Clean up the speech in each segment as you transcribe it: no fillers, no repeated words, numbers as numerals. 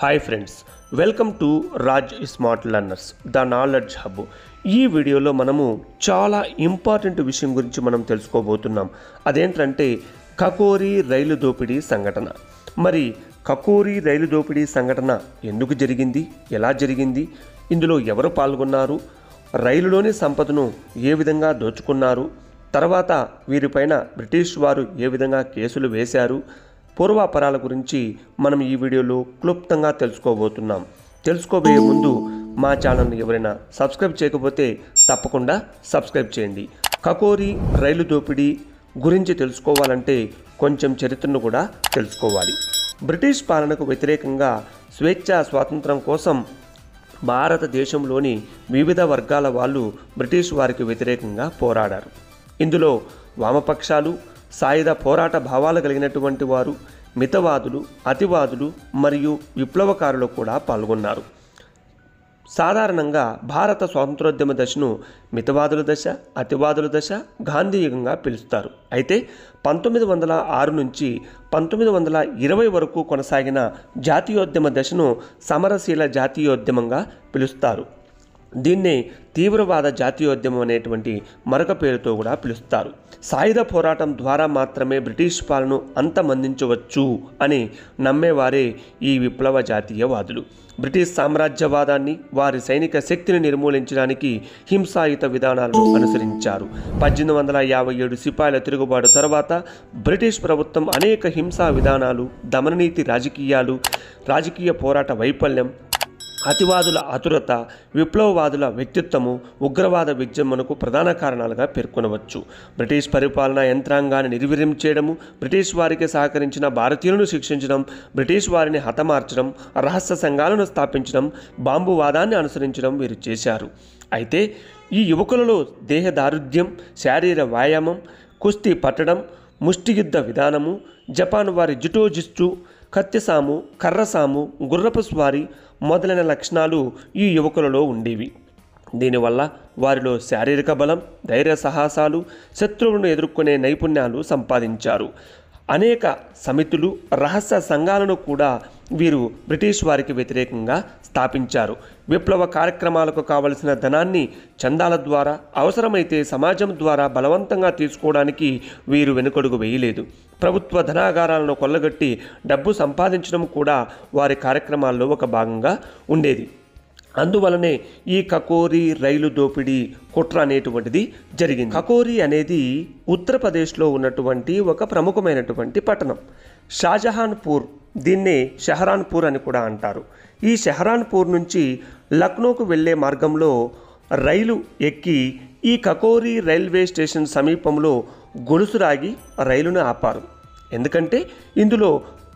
Hi friends, welcome to Raj smart learners the knowledge hub. ఈ వీడియోలో మనము చాలా ఇంపార్టెంట్ విషయం గురించి మనం తెలుసుకోబోతున్నాం. అదేంటంటే కకోరి రైలు దోపిడీ సంఘటన. మరి కకోరి రైలు దోపిడీ సంఘటన ఎందుకు జరిగింది, ఎలా జరిగింది, ఇందులో ఎవరు పాల్గొన్నారు, రైలులోని సంపదను ఏ విధంగా దోచుకున్నారు, తర్వాత వీరిపైన బ్రిటిష్ వారు ఏ విధంగా కేసులు వేశారు, పూర్వాపరాల గురించి మనం ఈ వీడియోలో క్లుప్తంగా తెలుసుకోబోతున్నాం. తెలుసుకోబోయే ముందు మా ఛానల్ని ఎవరైనా సబ్స్క్రైబ్ చేయకపోతే తప్పకుండా సబ్స్క్రైబ్ చేయండి. కకోరి రైలు దోపిడీ గురించి తెలుసుకోవాలంటే కొంచెం చరిత్రను కూడా తెలుసుకోవాలి. బ్రిటిష్ పాలనకు వ్యతిరేకంగా స్వేచ్ఛా స్వాతంత్రం కోసం భారతదేశంలోని వివిధ వర్గాల వాళ్ళు బ్రిటిష్ వారికి వ్యతిరేకంగా పోరాడారు. ఇందులో వామపక్షాలు, సాయుధ పోరాట భావాలు కలిగినటువంటి వారు, మితవాదులు, అతివాదులు మరియు విప్లవకారులు కూడా పాల్గొన్నారు. సాధారణంగా భారత స్వాతంత్రోద్యమ దశను మితవాదుల దశ, అతివాదుల దశ, గాంధీ యుగంగా పిలుస్తారు. అయితే 1906 నుంచి 1920 వరకు కొనసాగిన జాతీయోద్యమ దశను సమరశీల జాతీయోద్యమంగా పిలుస్తారు. దీన్నే తీవ్రవాద జాతీయోద్యమం అనేటువంటి మరొక పేరుతో కూడా పిలుస్తారు. సాయుధ పోరాటం ద్వారా మాత్రమే బ్రిటిష్ పాలన అంతమందించవచ్చు అని నమ్మేవారే ఈ విప్లవ జాతీయవాదులు. బ్రిటిష్ సామ్రాజ్యవాదాన్ని, వారి సైనిక శక్తిని నిర్మూలించడానికి హింసాయుత విధానాలను అనుసరించారు. 1857 సిపాయిల తిరుగుబాటు తర్వాత బ్రిటిష్ ప్రభుత్వం అనేక హింసా విధానాలు, దమననీతి రాజకీయ పోరాట వైఫల్యం, అతివాదుల ఆతురత, విప్లవవాదుల వ్యక్తిత్వము, ఉగ్రవాద విజృంభణకు ప్రధాన కారణాలుగా పేర్కొనవచ్చు. బ్రిటిష్ పరిపాలనా యంత్రాంగాన్ని నిర్వీర్యం చేయడము, బ్రిటిష్ వారికి సహకరించిన భారతీయులను శిక్షించడం, బ్రిటిష్ వారిని హతమార్చడం, రహస్య సంఘాలను స్థాపించడం, బాంబువాదాన్ని అనుసరించడం వీరు చేశారు. అయితే ఈ యువకులలో దేహదారుఢ్యం, శారీర వ్యాయామం, కుస్తీ పట్టడం, ముష్టియుద్ధ విధానము, జపాన్ వారి జుటోజిస్టు, కత్తిసాము, కర్రసాము, గుర్రపు స్వారీ మొదలైన లక్షణాలు ఈ యువకులలో ఉండేవి. దీనివల్ల వారిలో శారీరక బలం, ధైర్య సాహసాలు, శత్రువులను ఎదుర్కొనే నైపుణ్యాలు సంపాదించారు. అనేక సమితులు, రహస్య సంఘాలను కూడా వీరు బ్రిటిష్ వారికి వ్యతిరేకంగా స్థాపించారు. విప్లవ కార్యక్రమాలకు కావలసిన ధనాన్ని చందాల ద్వారా, అవసరమైతే సమాజం ద్వారా బలవంతంగా తీసుకోవడానికి వీరు వెనుకడుగు వేయలేదు. ప్రభుత్వ ధనాగారాలను కొల్లగొట్టి డబ్బు సంపాదించడం కూడా వారి కార్యక్రమాల్లో ఒక భాగంగా ఉండేది. అందువలనే ఈ కకోరి రైలు దోపిడీ కుట్ర అనేటువంటిది జరిగింది. కకోరి అనేది ఉత్తరప్రదేశ్లో ఉన్నటువంటి ఒక ప్రముఖమైనటువంటి పట్టణం. షాజహాన్పూర్, దీన్నే షహరాన్పూర్ అని కూడా అంటారు. ఈ షహరాన్పూర్ నుంచి లక్నోకు వెళ్ళే మార్గంలో రైలు ఎక్కి ఈ కకోరి రైల్వే స్టేషన్ సమీపంలో గొలుసురాగి రైలును ఆపారు. ఎందుకంటే ఇందులో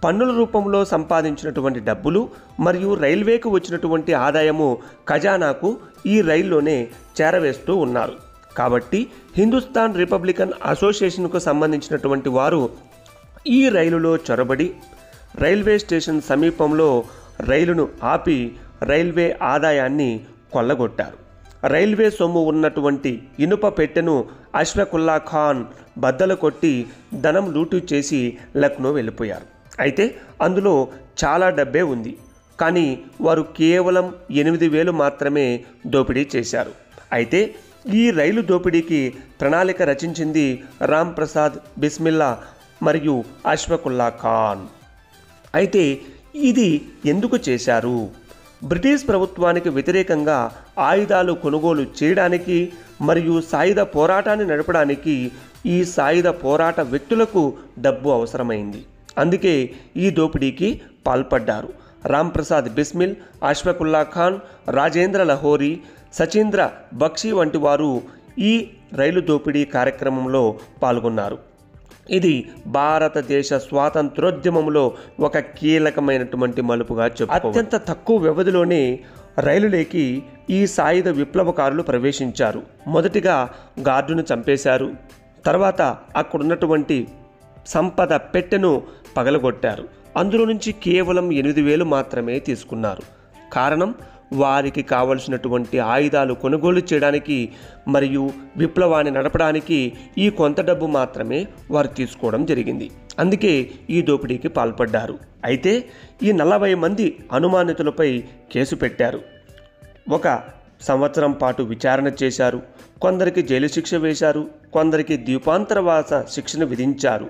పన్నుల రూపంలో సంపాదించినటువంటి డబ్బులు మరియు రైల్వేకు వచ్చినటువంటి ఆదాయము ఖజానాకు ఈ రైల్లోనే చేరవేస్తూ ఉన్నారు. కాబట్టి హిందుస్థాన్ రిపబ్లికన్ అసోసియేషన్కు సంబంధించినటువంటి వారు ఈ రైలులో చొరబడి రైల్వే స్టేషన్ సమీపంలో రైలును ఆపి రైల్వే ఆదాయాన్ని కొల్లగొట్టారు. రైల్వే సొమ్ము ఉన్నటువంటి ఇనుప పెట్టెను అష్ఫాకుల్లా ఖాన్ బద్దలు కొట్టి ధనం లూటు చేసి లక్నో వెళ్ళిపోయారు. అయితే అందులో చాలా డబ్బే ఉంది, కానీ వారు కేవలం 8,000 మాత్రమే దోపిడీ చేశారు. అయితే ఈ రైలు దోపిడీకి ప్రణాళిక రచించింది రామ్ ప్రసాద్ బిస్మిల్లా మరియు అష్ఫాకుల్లా ఖాన్. అయితే ఇది ఎందుకు చేశారు? బ్రిటిష్ ప్రభుత్వానికి వ్యతిరేకంగా ఆయుధాలు కొనుగోలు చేయడానికి మరియు సాయుధ పోరాటాన్ని నడపడానికి ఈ సాయుధ పోరాట వ్యక్తులకు డబ్బు అవసరమైంది. అందుకే ఈ దోపిడీకి పాల్పడ్డారు. రామ్ ప్రసాద్ బిస్మిల్, అష్ఫాకుల్లా ఖాన్, రాజేంద్ర లహోరీ, సచీంద్ర బక్షి వంటి వారు ఈ రైలు దోపిడీ కార్యక్రమంలో పాల్గొన్నారు. ఇది భారతదేశ స్వాతంత్రోద్యమంలో ఒక కీలకమైనటువంటి మలుపుగా చెప్పుకోవచ్చు. అత్యంత తక్కువ వ్యవధిలోనే రైలులోకి ఈ సాయుధ విప్లవకారులు ప్రవేశించారు. మొదటిగా గార్డును చంపేశారు. తర్వాత అక్కడున్నటువంటి సంపద పెట్టెను పగలగొట్టారు. అందులో నుంచి కేవలం 8,000 మాత్రమే తీసుకున్నారు. కారణం, వారికి కావలసినటువంటి ఆయుధాలు కొనుగోలు చేయడానికి మరియు విప్లవాన్ని నడపడానికి ఈ కొంత డబ్బు మాత్రమే వారు తీసుకోవడం జరిగింది. అందుకే ఈ దోపిడీకి పాల్పడ్డారు. అయితే ఈ 40 మంది అనుమానితులపై కేసు పెట్టారు. 1 సంవత్సరం పాటు విచారణ చేశారు. కొందరికి జైలు శిక్ష వేశారు, కొందరికి ద్వీపాంతరవాస శిక్షను విధించారు.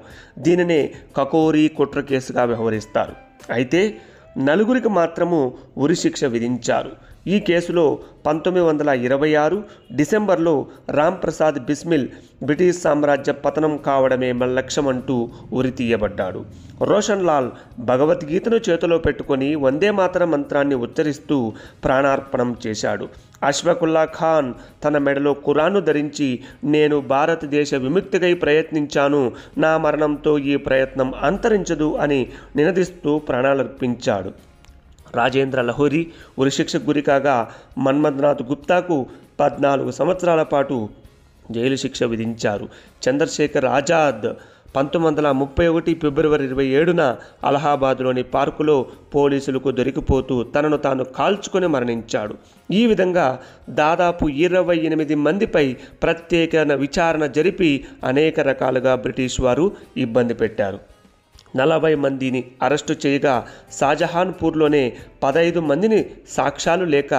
దీనినే కకోరి కుట్ర కేసుగా వ్యవహరిస్తారు. అయితే 4 మాత్రము ఉరి శిక్ష విధించారు. ఈ కేసులో 1926 డిసెంబర్లో రామ్ ప్రసాద్ బిస్మిల్ బ్రిటిష్ సామ్రాజ్య పతనం కావడమే మన లక్ష్యమంటూ ఉరి తీయబడ్డాడు. రోషన్ లాల్ భగవద్గీతను చేతిలో పెట్టుకొని వందే మాతరం మంత్రాన్ని ఉచ్చరిస్తూ ప్రాణార్పణం చేశాడు. అష్ఫాకుల్లా ఖాన్ తన మెడలో ఖురాన్ను ధరించి నేను భారతదేశ విముక్తికై ప్రయత్నించాను, నా మరణంతో ఈ ప్రయత్నం అంతరించదు అని నినదిస్తూ ప్రాణాలర్పించాడు. రాజేంద్ర లహోరీ ఉరిశిక్షకు గురికాగా మన్మథనాథ్ గుప్తాకు 14 సంవత్సరాల పాటు జైలు శిక్ష విధించారు. చంద్రశేఖర్ ఆజాద్ 1931 ఫిబ్రవరి 27న అలహాబాద్లోని పార్కులో పోలీసులకు దొరికిపోతూ తనను తాను కాల్చుకొని మరణించాడు. ఈ విధంగా దాదాపు 28 మందిపై ప్రత్యేక విచారణ జరిపి అనేక రకాలుగా బ్రిటిష్ వారు ఇబ్బంది పెట్టారు. 40 మందిని అరెస్టు చేయగా షాజహాన్పూర్లోనే 15 మందిని సాక్ష్యాలు లేక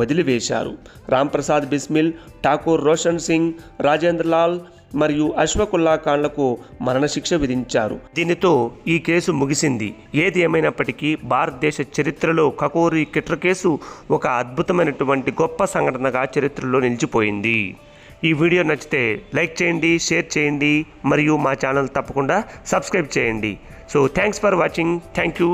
వదిలివేశారు. రాంప్రసాద్ బిస్మిల్, ఠాకూర్ రోషన్ సింగ్, రాజేంద్రలాల్ మరియు అష్ఫాకుల్లా ఖాన్లకు మరణశిక్ష విధించారు. దీనితో ఈ కేసు ముగిసింది. ఏది ఏమైనప్పటికీ భారతదేశ చరిత్రలో కకోరి కుట్ర కేసు ఒక అద్భుతమైనటువంటి గొప్ప సంఘటనగా చరిత్రలో నిలిచిపోయింది. ఈ వీడియో నచ్చితే లైక్ చేయండి, షేర్ చేయండి మరియు మా ఛానల్ తప్పకుండా సబ్స్క్రైబ్ చేయండి. So thanks for watching. Thank you.